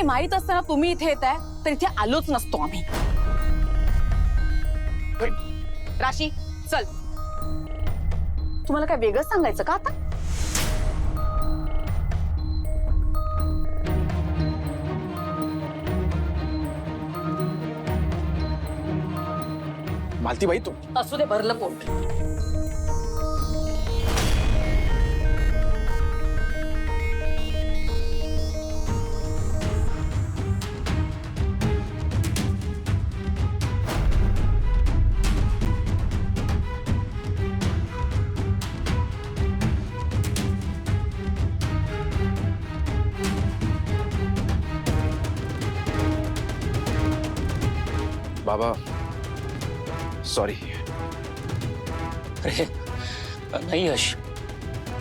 माहित असताना तुम्ही इथे येताय तर इथे आलोच नसतो आम्ही. राशी चल, तुम्हाला काय वेगळं सांगायचं का आता? मालतीबाई तू असू दे भरलं पोट. बाबा सॉरी. अरे नाही यश,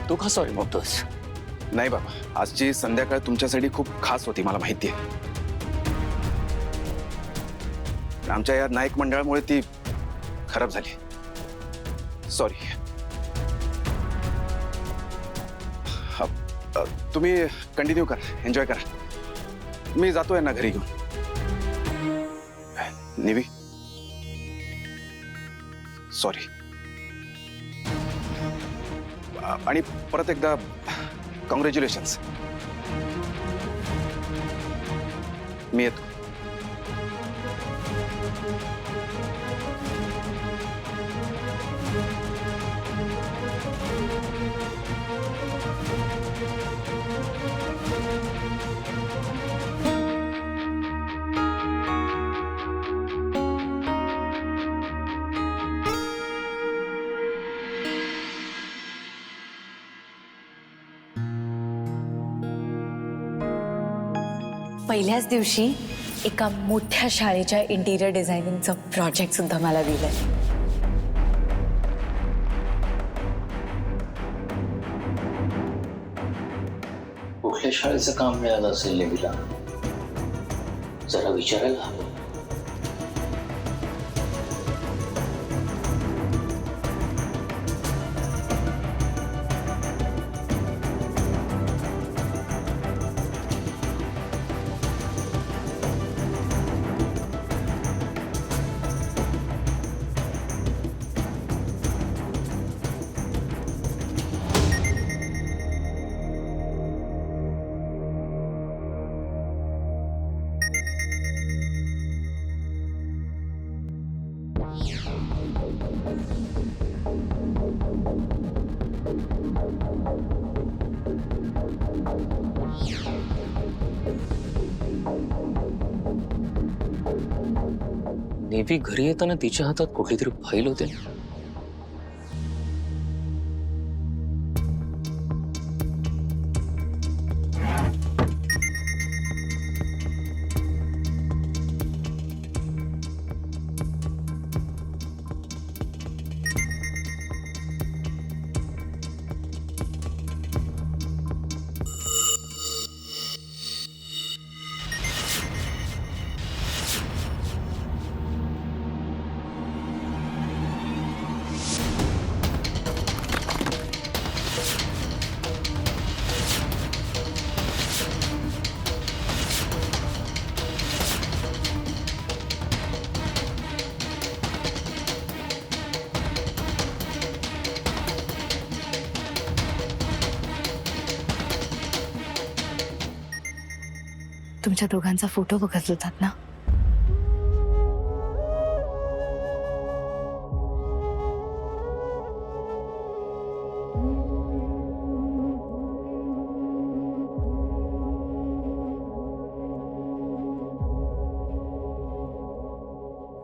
तू का सॉरी म्हणतोस? नाही बाबा, आजची संध्याकाळ तुमच्यासाठी खूप खास होती, मला माहिती आहे. आमच्या या नायक मंडळामुळे ती खराब झाली. सॉरी. तुम्ही कंटिन्यू करा, एन्जॉय करा. मी जातोय ना घरी घेऊन. निवी सॉरी. आणि परत एकदा कॉंग्रॅच्युलेशन्स. मी येतो. पहिल्याच दिवशी एका मोठ्या शाळेच्या इंटिरियर डिझायनिंगचं प्रोजेक्ट सुद्धा मला दिलंय. कुठल्या शाळेचं काम मिळालं असेल नेवीला? जरा विचारायला हवं. नेवी घरी येताना तिच्या हातात कुठली तरी फाईल होते. तुमच्या दोघांचा फोटो बघत होतात ना?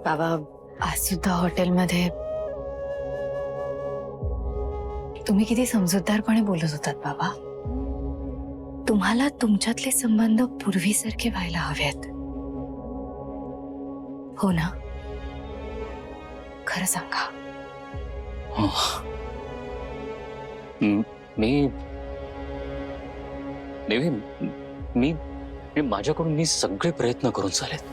बाबा आज सुद्धा हॉटेलमध्ये तुम्ही किती समजूतदारपणे बोलत होतात बाबा. तुम्हाला तुमच्यातले संबंध पूर्वीसारखे व्हायला हवेत, हो ना? खरं सांगा. मी माझ्याकडून मी सगळे प्रयत्न करून चालेत.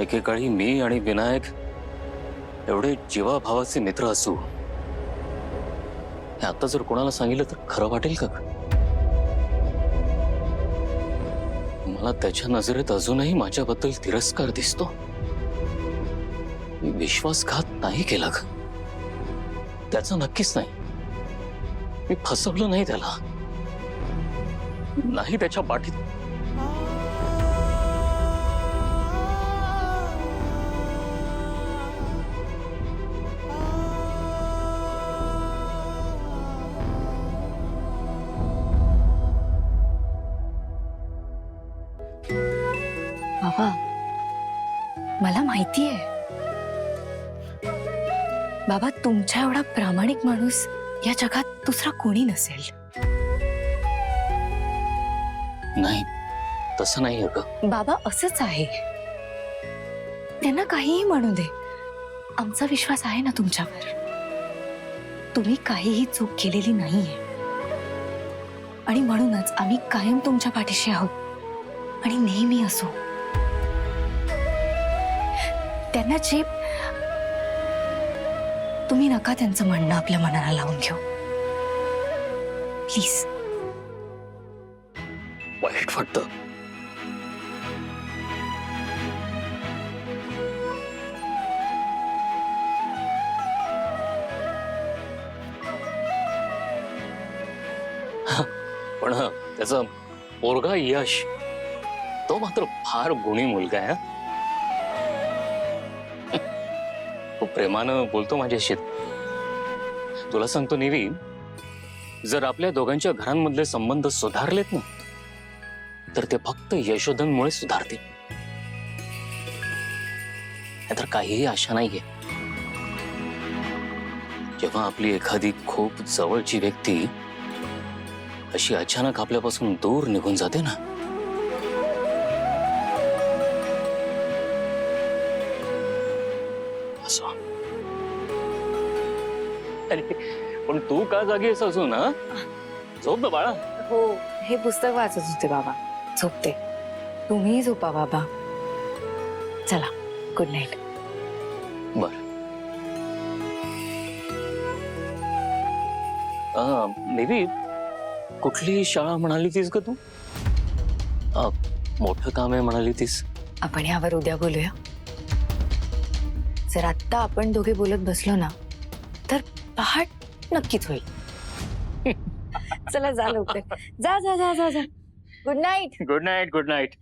एकेकाळी मी आणि विनायक एवढे जीवाभावाचे मित्र असू हे आता जर कोणाला सांगितलं तर खरं वाटेल का? मला त्याच्या नजरेत अजूनही माझ्याबद्दल तिरस्कार दिसतो. मी विश्वासघात नाही केला ग. त्याचा नक्कीच नाही. मी फसवलं नाही त्याला, नाही त्याच्या पाठीत. बाबा, मला माहिती आहे बाबा, तुमच्या एवढा प्रामाणिक माणूस या जगात दुसरा कोणी नसेल. नाही, तसं नाही ग. बाबा असंच आहे. त्यांना काहीही म्हणू दे, आमचा विश्वास आहे ना तुमच्यावर. तुम्ही काहीही चूक केलेली नाहीये आणि म्हणूनच आम्ही कायम तुमच्या पाठीशी आहोत आणि नेहमी असू. त्यांना जे तुम्ही नका त्यांचं म्हणणं आपल्या मनाला लावून घेऊ प्लीज. वाईट वाटतं. पण त्याचा पोरगा यश, तो मात्र फार गुणी मुलगा आहे. तो प्रेमानं बोलतो माझ्याशी. तुला सांगतो निवी, जर आपल्या दोघांच्या घरांमधले संबंध सुधारलेत ना, तर ते फक्त यशोधनमुळे सुधारतील. तर काहीही आशा नाहीये. जेव्हा आपली एखादी खूप जवळची व्यक्ती अशी अचानक आपल्यापासून दूर निघून जाते ना, असं. अरे पण तू का जागी आहेस अजून? झोप ना बाळा. हो, हे पुस्तक वाचत होते बाबा. झोपते. तुम्ही झोपा बाबा. चला, गुड नाईट. बर. नेवी, कुठली शाळा म्हणाली तीस ग तू? मोठं काम आहे म्हणाली तीस. आपण यावर उद्या बोलूया. जर आत्ता आपण दोघे बोलत बसलो ना, तर पहाट नक्कीच होईल. चला, जा लवकर. जा जा जा जा जा. Good night. Good night. Good night.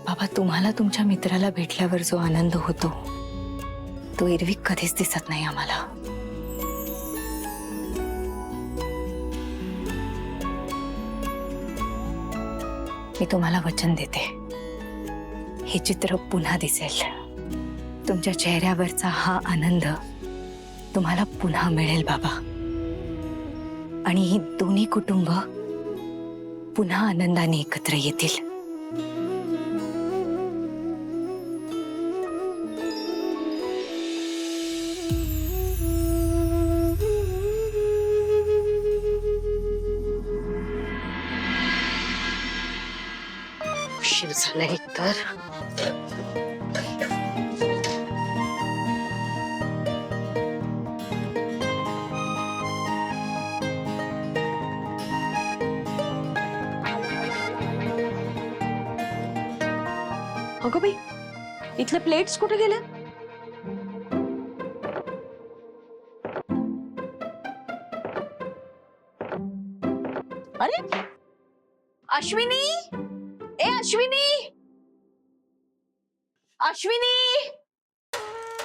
बाबा, तुम्हाला तुमच्या मित्राला भेटल्यावर जो आनंद होतो तो एरवी कधीच दिसत नाही आम्हाला. मी तुम्हाला वचन देते, हे चित्र पुन्हा दिसेल. तुमच्या चेहऱ्यावरचा हा आनंद तुम्हाला पुन्हा मिळेल बाबा. आणि ही दोन्ही कुटुंब पुन्हा आनंदाने एकत्र येतील. उशीर झाला एकतर. अगं बाई, इथले प्लेट्स कुठे गेले? अरे अश्विनी, ए अश्विनी, अश्विनी,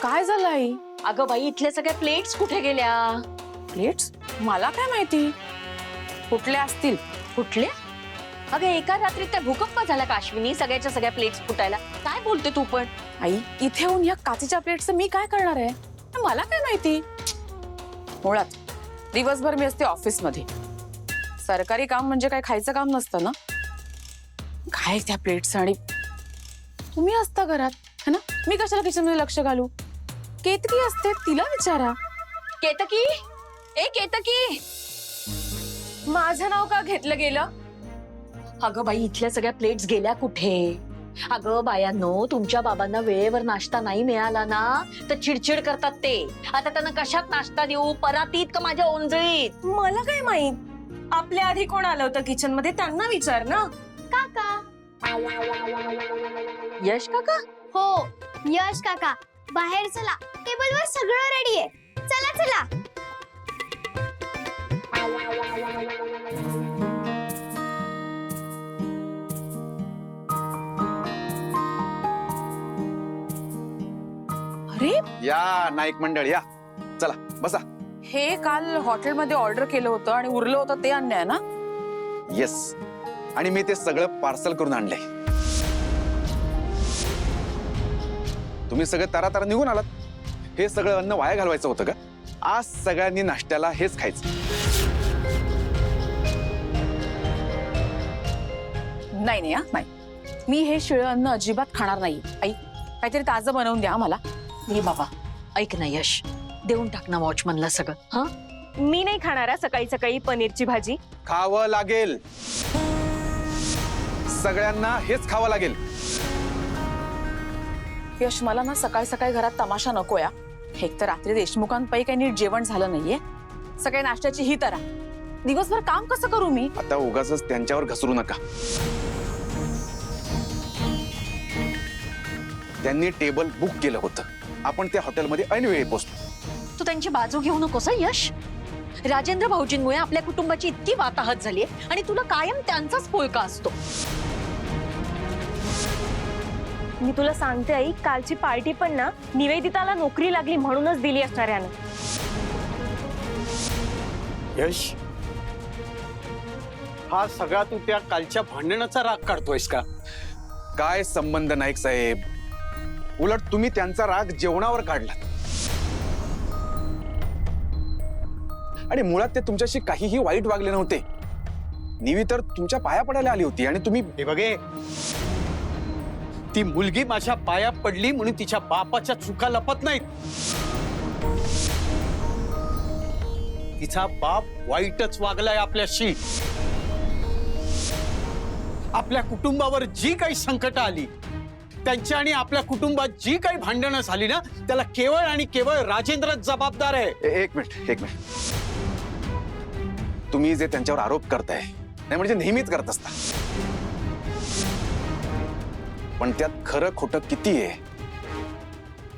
काय झालं आई? अगं बाई, इथल्या सगळ्या प्लेट्स कुठे गेल्या? प्लेट्स? मला काय माहिती कुठल्या असतील. कुठल्या? अगं एका रात्रीत त्या भूकंप झाला का अश्विनी? सगळ्याच्या सगळ्या प्लेट्स फुटायला? काय बोलते तू पण? आई, इथे येऊन या काचेच्या प्लेट्सचं मी काय करणार आहे? मला काय माहिती. मुळात दिवसभर मी असते ऑफिस मध्ये. सरकारी काम म्हणजे काय खायचं काम नसतं ना. काय त्या प्लेट्स, आणि तुम्ही असता घरात है ना. मी कशाला किचन मध्ये लक्ष घालू? केतकी असते, तिला विचारा. केतकी, ए केतकी, माझं नाव का घेतलं गेलं? अगं बाई, इथल्या सगळ्या प्लेट्स गेल्या कुठे? अगं बायांनो, तुमच्या बाबांना वेळेवर नाश्ता नाही मिळाला ना तर चिडचिड करतात ते. आता त्यांना कशात नाश्ता देऊ? परातीत का माझ्या ओंजळीत? मला काय माहित? आपल्या आधी कोण आलं होतं किचन मध्ये त्यांना विचार ना. काका. यश काका? हो, यश काका. बाहेर चला, टेबलवर सगळं रेडी आहे. चला चला. अरे, या नाईक मंडळ या, चला बसा. हे काल हॉटेलमध्ये ऑर्डर केलं होतं आणि उरलं होतं ते अन्याय ना? येस, आणि मी ते सगळं पार्सल करून आणलंय. तुम्ही सगळे तारा निघून आलात. हे सगळं अन्न वाया घालवायचं होतं का? आज सगळ्यांनी नाश्त्याला हेच खायचं. नाही नाही, नाही. मी हे शिळं अन्न अजिबात खाणार नाही. आई, काहीतरी ताजं बनवून द्या मला. मी बाबा, ऐक ना यश, देऊन टाक ना वॉचमनला सगळं. हा, मी नाही खाणार सकाळी सकाळी पनीरची भाजी. खावं लागेल, सगळ्यांना हेच खावं लागेल. यश, मला ना सकाळी सकाळी घरात तमाशा नको या. एक तर रात्री देशमुखांपैकी काही नीट जेवण झालं नाहीये. सकाळी नाश्त्याची ही तरा. दिवसभर काम कसं करू मी? आता उगाच त्यांच्यावर घसरू नका. त्यांनी टेबल बुक केलं होतं. आपण त्या हॉटेलमध्ये ऐनवेळी पोहोचलो. तू त्यांची बाजू घेऊ नकोस हं, यश. राजेंद्र भाऊजींमुळे आपल्या कुटुंबाची इतकी वाताहत झाली आणि तुला कायम त्यांचाच पोळका असतो. मी तुला सांगते आई, कालची पार्टी पण ना निवेदिताला नोकरी लागली म्हणूनच दिली असणार यानं. यश, हा सगळा तू त्या कालच्या भांडणाचा राग काढतोयस का? काय संबंध नाईक साहेब? उलट तुम्ही त्यांचा राग जेवणावर काढला. आणि मुळात ते तुमच्याशी काहीही वाईट वागले नव्हते. निवी तर तुमच्या पाया पडायला आली होती आणि तुम्ही हे बघे, ती मुलगी माझ्या पाया पडली म्हणून तिच्या बापाच्या चुका लपत नाहीत. तिचा बाप वाईटच वागलाय आपल्याशी. आपल्या कुटुंबावर जी काही संकट आली, त्यांच्या आणि आपल्या कुटुंबात जी काही भांडणं झाली ना, त्याला केवळ आणि केवळ राजेंद्रच जबाबदार आहे. एक मिनिट. तुम्ही जे त्यांच्यावर आरोप करताय नाही म्हणजे नेहमीच करत असता, पण त्यात खरं खोटं किती आहे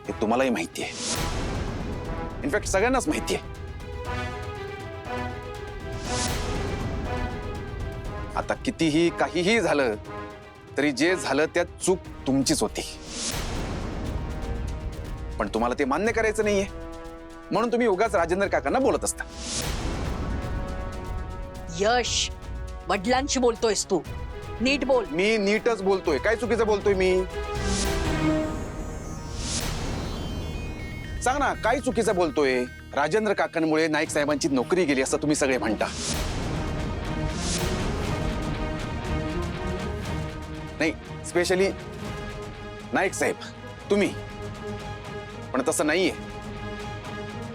हे तुम्हालाही माहिती आहे. इनफॅक्ट सगळ्यांनाच माहिती आहे. आता कितीही काहीही झालं तरी जे झालं त्यात चूक तुमचीच होती. पण तुम्हाला ते मान्य करायचं नाहीये म्हणून तुम्ही उगाच राजेंद्र काकांना बोलत असता. यश, वडिलांशी बोलतोयस तू, नीट बोल. मी नीटच बोलतोय. काय चुकीचं बोलतोय मी? सांग ना, काय चुकीचं बोलतोय? राजेंद्र काकांमुळे नाईक साहेबांची नोकरी गेली असं तुम्ही सगळे म्हणता. नाही, स्पेशली नाईक साहेब, तुम्ही. पण तसं नाहीये.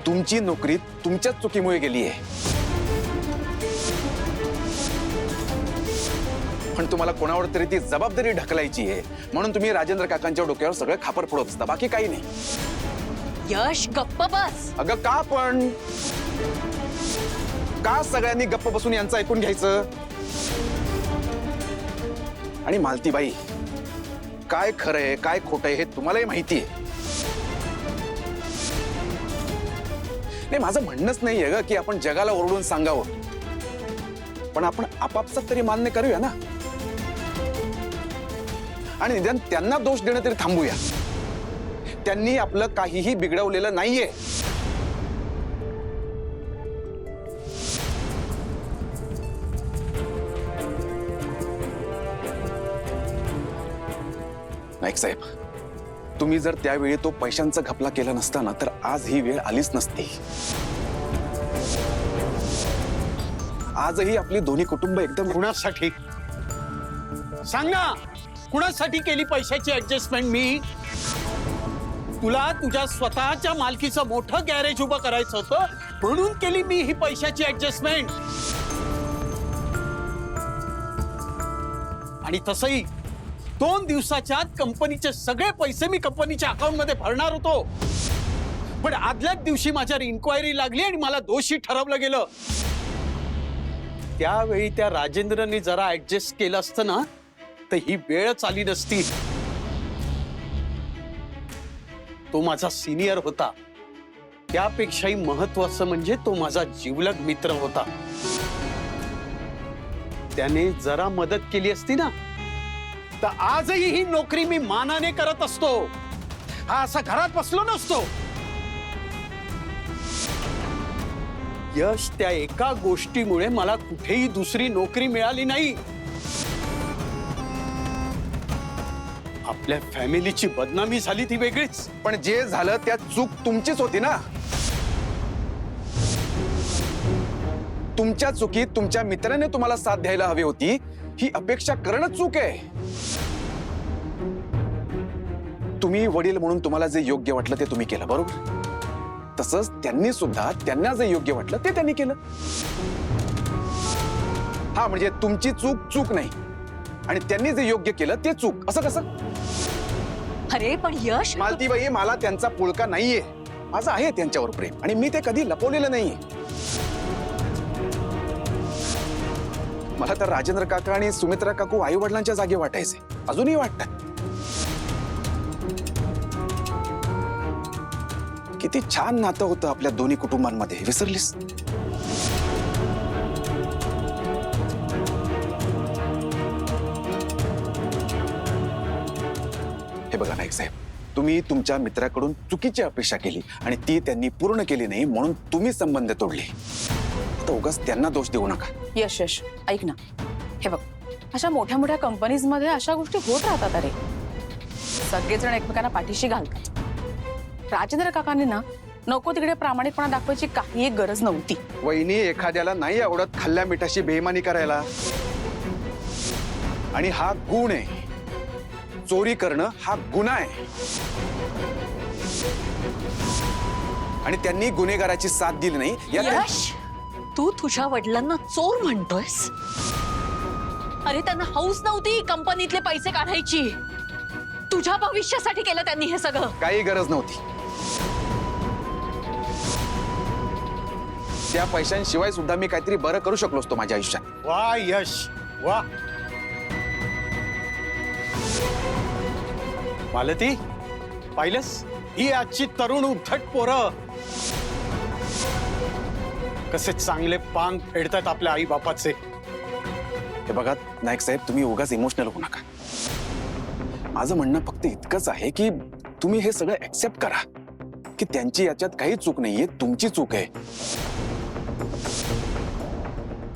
तुमची नोकरी तुमच्याच चुकीमुळे गेली आहे. पण तुम्हाला कोणावर तरी ती जबाबदारी ढकलायची आहे म्हणून तुम्ही राजेंद्र काकांच्या डोक्यावर सगळं खापर फोडत असता, बाकी काही नाही. यश, गप्प बस. अगं का पण? का सगळ्यांनी गप्प बसून यांचं ऐकून घ्यायचं? आणि मालतीबाई, काय खरंय काय खोटंय हे तुम्हालाही माहिती आहे. नाही, माझं म्हणणंच नाहीये ग की आपण जगाला ओरडून सांगावं, पण आपण आपापसात तरी मान्य करूया ना. आणि निदान त्यांना दोष देणं तरी थांबूया. त्यांनी आपलं काहीही बिघडवलेलं नाहीये. नाईक साहेब, तुम्ही जर त्यावेळी तो पैशांचा घपला केला नसता ना तर आज ही वेळ आलीच नसती. आजही आपली दोन्ही कुटुंब एकदम कुणासाठी सांग ना? कुणासाठी केली पैशाची ऍडजस्टमेंट मी? तुला तुझ्या स्वतःच्या मालकीचं मोठं गॅरेज उभं करायचं होतं म्हणून केली मी ही पैशाची ऍडजस्टमेंट. आणि तसंही 2 दिवसाच्या आत कंपनीचे सगळे पैसे मी कंपनीच्या अकाउंट मध्ये भरणार होतो. पण आदल्याच दिवशी माझ्यावर इन्क्वायरी लागली आणि मला दोषी ठरवलं गेलं. त्यावेळी त्या राजेंद्रनी जरा ऍडजस्ट केलं असतं ना तर ही वेळच आली नसती. तो माझा सिनियर होता. त्यापेक्षाही महत्वाचं म्हणजे तो माझा जिवलग मित्र होता. त्याने जरा मदत केली असती ना तर आजही ही नोकरी मी मानाने करत असतो. हा असा घरात बसलो नसतो. यश, त्या एका गोष्टीमुळे मला कुठेही दुसरी नोकरी मिळाली नाही. आपल्या फॅमिलीची बदनामी झाली ती वेगळीच. पण जे झालं त्यात चूक तुमचीच होती ना. तुमच्या चुकीत तुमच्या मित्राने तुम्हाला साथ द्यायला हवी होती ही अपेक्षा करणं चूक आहे. तुम्ही वडील म्हणून तुम्हाला जे योग्य वाटलं ते तुम्ही केलं, बरोबर? तसंच त्यांनी सुद्धा त्यांना जे योग्य वाटलं ते त्यांनी केलं. हा, म्हणजे तुमची चूक चूक नाही आणि त्यांनी जे योग्य केलं ते चूक, असं कसं? अरे पण यश, मालतीबाई, मला त्यांचा पुळका नाहीये. माझं आहे त्यांच्यावर प्रेम आणि मी ते कधी लपवलेलं नाहीये. मला तर राजेंद्र काका आणि सुमित्रा काकू आई वडिलांच्या जागी वाटायचे, अजूनही वाटतात. किती छान नातं होतं आपल्या दोन्ही कुटुंबांमध्ये, विसरलीस? हे बघा नाईक साहेब, तुम्ही तुमच्या मित्राकडून चुकीची अपेक्षा केली आणि ती त्यांनी पूर्ण केली नाही म्हणून तुम्ही संबंध तोडले. तर उगाच त्यांना दोष देऊ नका. यश यश, ऐक ना, हे बघ, अशा मोठ्या मोठ्या कंपनीज मध्ये अशा गोष्टी होत राहतात. अरे सगळेजण एकमेकांना पाठीशी घालतात. राजेंद्र काकांनी ना नको तिकडे प्रामाणिकपणा दाखवायची काही गरज नव्हती. वहिनी, एखाद्याला नाही आवडत खाल्ल्या मिठाशी बेईमानी करायला, आणि हा गुण आहे. चोरी करणं हा गुन्हा आहे आणि त्यांनी गुन्हेगाराची साथ दिली नाही. यश, तू तुझ्या वडिलांना चोर म्हणतोयस? अरे त्यांना हौस नव्हती कंपनीतले पैसे काढायची. तुझ्या भविष्यासाठी केलं त्यांनी हे सगळं. काही गरज नव्हती. त्या पैशांशिवाय सुद्धा मी काहीतरी बरं करू शकलो असतो माझ्या आयुष्यात. वा यश, वा. मालती, पाहिलंस, ही आजची तरुण उद्धट पोरं कसे चांगले पांग फेडतात आपल्या आई बापाचे. हे बघा नाईक साहेब, तुम्ही उगाच इमोशनल होऊ नका. माझं म्हणणं फक्त इतकंच आहे की तुम्ही हे सगळं ऍक्सेप्ट करा की त्यांची याच्यात काही चूक नाहीये, तुमची चूक आहे,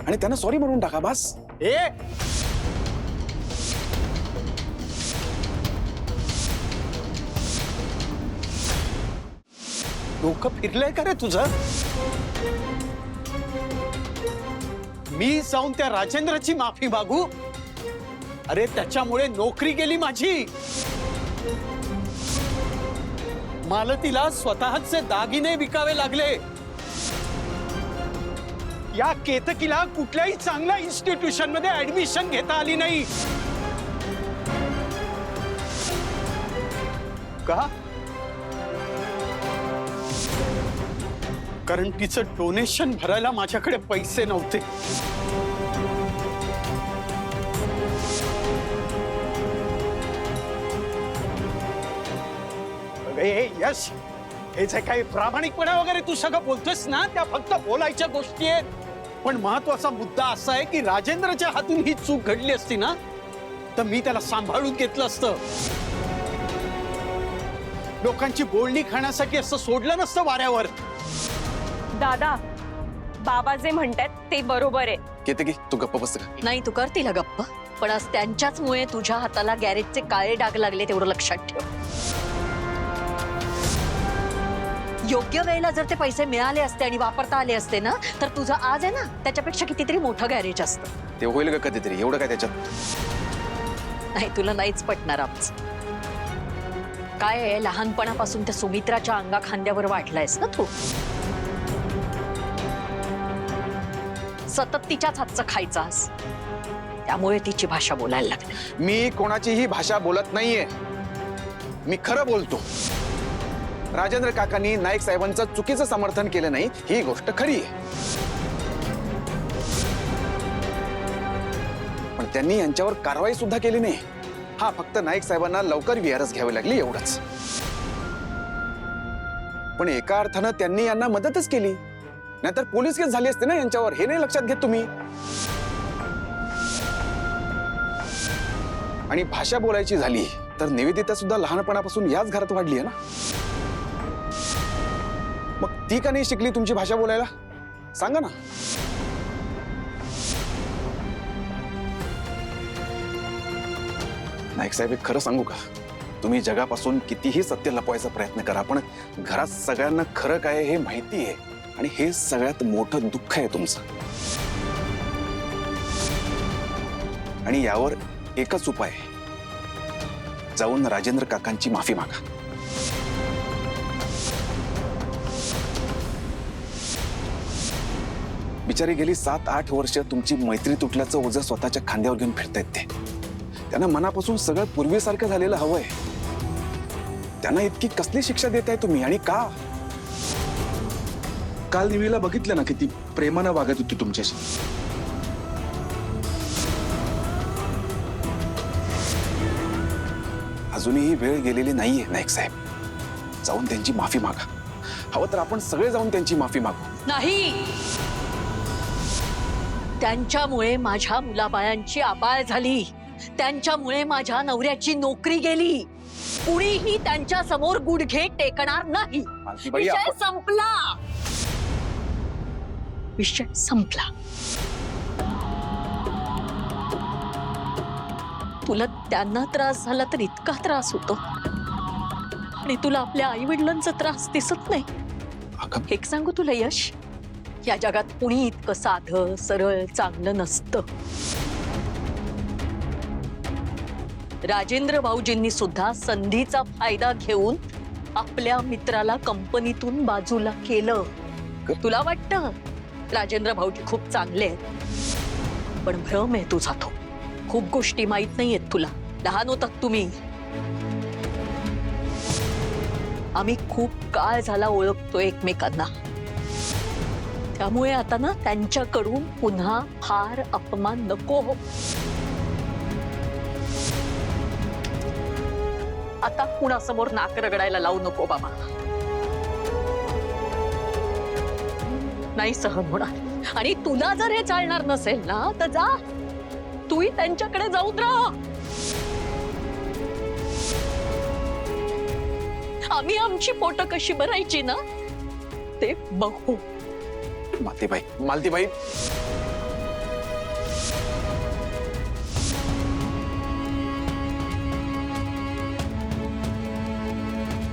आणि त्यांना सॉरी म्हणून टाका, बस. ए, डोकं फिरलंय का रे तुझं? मी जाऊन त्या राजेंद्रची माफी मागू? अरे त्याच्यामुळे नोकरी गेली माझी. मालतीला स्वतःचे दागिने विकावे लागले. या केतकीला कुठल्याही चांगल्या इन्स्टिट्यूशन मध्ये ऍडमिशन घेता आली नाही. का? कारण तिचं डोनेशन भरायला माझ्याकडे पैसे नव्हते. यश, हे जे काही प्रामाणिकपणा वगैरे तू सगळं बोलतोस ना, त्या फक्त बोलायच्या गोष्टी आहेत. पण महत्वाचा मुद्दा असा आहे की राजेंद्रच्या हातून ही चूक घडली असती ना तर मी त्याला सांभाळून घेतलं असतं. लोकांची बोलणी खाण्यासाठी असं सोडलं नसतं वाऱ्यावर. दादा, बाबा जे म्हणतात ते बरोबर आहे. केतकी, तू गप्प बस का? नाही, तू कर तिला गप्प. पण आज त्यांच्याचमुळे तुझ्या हाताला गॅरेजचे काळे डाग लागले, तेवढं लक्षात ठेव. योग्य वेळेला जर ते पैसे मिळाले असते आणि वापरता आले असते ना तर तुझं आज आहे ना त्याच्यापेक्षा कितीतरी मोठं गॅरेज असतं. ते होईल का कधीतरी? एवढं काय त्याच्यात? नाही, तुला नाहीच पटणार आमचं. काय आहे, लहानपणापासून त्या सुमित्राच्या अंगा खांद्यावर वाढलायस ना तू. सतत तिच्याच हातचं खायचास. त्यामुळे तिची भाषा बोलायला लागली. मी कोणाचीही भाषा बोलत नाहीये. मी खरं बोलतो. राजेंद्र काकांनी नाईक साहेबांचं चुकीचं समर्थन केलं नाही ही गोष्ट खरी आहे. पण त्यांनी यांच्यावर कारवाई सुद्धा केली नाही. हा, फक्त नाईक साहेबांना लवकर VRS घ्यावी लागली एवढंच. पण एका अर्थानं त्यांनी यांना मदतच केली, नाहीतर पोलीस केस झाली असते ना यांच्यावर. हे नाही लक्षात घेत तुम्ही. आणि भाषा बोलायची झाली तर निवेदिता सुद्धा लहानपणापासून याच घरात वाढली आहे ना. मग ती का नाही शिकली तुमची भाषा बोलायला? सांगा ना. नाईक साहेब, एक खरं सांगू का? तुम्ही जगापासून कितीही सत्य लपवायचा प्रयत्न करा, पण घरात सगळ्यांना खरं काय हे माहिती आहे. आणि हे सगळ्यात मोठं दुःख आहे तुमचं. आणि यावर एकच उपाय आहे. जाऊन राजेंद्र काकांची माफी मागा. बिचारी गेली 7-8 वर्ष तुमची मैत्री तुटल्याचं ओझं स्वतःच्या खांद्यावर घेऊन फिरतायत ते. त्यांना मनापासून सगळं पूर्वीसारखं झालेलं हवंय. त्यांना इतकी कसली शिक्षा देताय तुम्ही आणि का? काल निवीला बघितलं ना किती प्रेमानं वागत होती तुमच्याशी. अजूनही वेळ गेलेली नाहीये नाईक साहेब. जाऊन त्यांची माफी मागा. हवं तर आपण सगळे जाऊन त्यांची माफी मागू. नाही, त्यांच्यामुळे माझ्या मुलाबाळांची आबाळ झाली. त्यांच्यामुळे माझ्या नवऱ्याची नोकरी गेली. कुणीही त्यांच्या समोर गुडघे टेकणार नाही. मालतीबाई, विषय आपण- संपला. विषय संपला. तुला त्यांना त्रास झाला तर इतका त्रास होतो आणि तुला आपल्या आई वडिलांचा त्रास दिसत नाही. अगं, एक सांगू तुला यश, या जगात कुणी इतकं साधं सरळ चांगलं नसतं. राजेंद्र भाऊजींनी सुद्धा संधीचा फायदा घेऊन आपल्या मित्राला कंपनीतून बाजूला केलं. तुला वाटतं राजेंद्र भाऊजी खूप चांगले आहेत, पण भ्रम आहे तुझा तो. खूप गोष्टी माहित नाहीयेत तुला. लहान होतात तुम्ही. आम्ही खूप काळ झाला ओळखतो एकमेकांना. त्यामुळे आता ना त्यांच्याकडून पुन्हा फार अपमान नको हो. आता कुणासमोर नाक रगडायला लावू नको बाबा. नाही सहन होणार. आणि तुला जर हे चालणार नसेल ना तर जा, तूही त्यांच्याकडे जाऊन राहा. आम्ही आमची पोटं कशी भरायची ना ते बघू. मालतीबाई,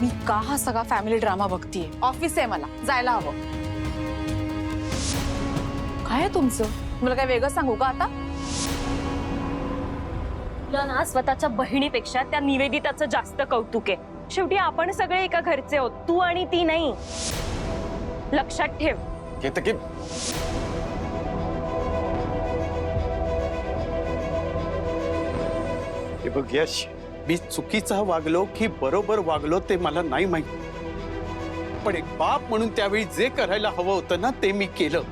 मी का हा सगळा फॅमिली ड्रामा बघतीये? ऑफिस आहे, मला जायला हवं. काय आहे तुमचं? मला काय वेगळं सांगू का आता? तुला ना स्वतःच्या बहिणीपेक्षा त्या निवेदिताचं जास्त कौतुक आहे. शेवटी आपण सगळे एका घरचे आहोत, तू आणि ती नाही. लक्षात ठेव. केतकी, हे बघ यश, मी चुकीचा वागलो की बरोबर वागलो ते मला नाही माहिती, पण एक बाप म्हणून त्यावेळी जे करायला हवं होतं ना ते मी केलं.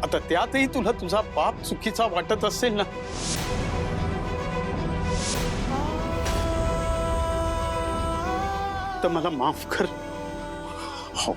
आता त्यातही तुला तुझा बाप चुकीचा वाटत असेल ना, तर मला माफ कर. हो,